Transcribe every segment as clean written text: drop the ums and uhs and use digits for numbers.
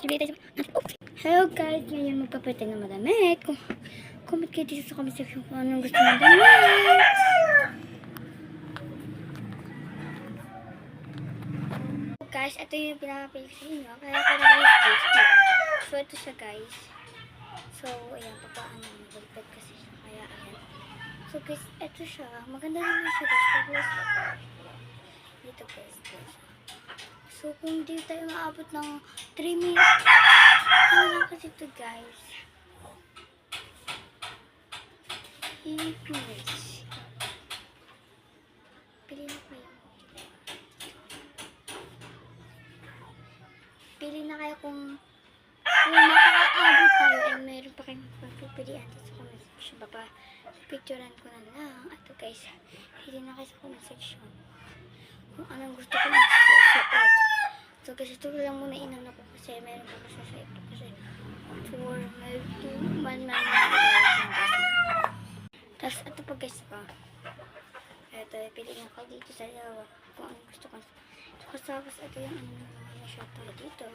Hello guys, ngayon magpapalitan ng madamit. Comment kayo dito sa comment section kung anong gusto ng damit. Guys, ito yung pinapapili sa inyo. Kaya ko na yung gift. So, ito siya guys. So, ayan, papaano nagbalipad kasi siya. Kaya, ayan. So guys, ito siya. Maganda naman siya guys. Dito guys. So, kung di tayo maabot ng 3 minutes, ano lang kasi ito guys. 8 minutes. Pili na kayo. Pili na kayo kung makakaabot tayo ay meron pa kayong pagpipilian sa comment section. Picturean ko na lang. Ito guys, pili na kayo sa comment section kung anong gusto ko mag-suot. So guys, ito lang muna inano ko kasi meron pa kasi sa ito kasi for may 2 man. Tapos ito pa guys pa. Ito, piliin ako dito sa dalawa kung anong gusto ko. Tapos ito yung ano siya tayo dito.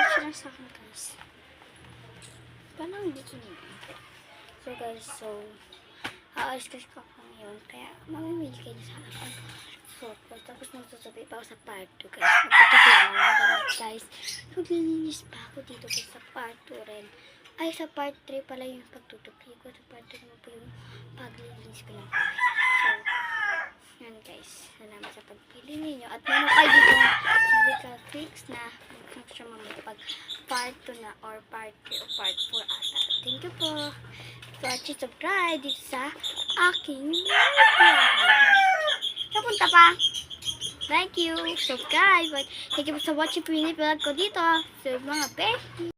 Ito lang sa akin guys. Paano ang dito nito? So guys, aalis kasi ko ngayon. Kaya mamimili kayo sa akin. So, tapos magsusubi pa ako sa part 2 guys. Magtutupi ako mga damit guys. Maglilinis pa ako dito guys sa part 2 rin. Ay, sa part 3 pala yung pagtutupi ko. Sa part 2 mo po yung paglilinis ko lang. So, yan guys. Salamat sa pagpili ninyo. At meron kayo dito sa little tricks na mag-function mamaya pag part 2 na or part 3 o part 4 ata. Thank you po. So, subscribe dito sa aking video. Napunta pa. Thank you. Subscribe. Thank you for watching pinipilad ko dito. So, mga besties.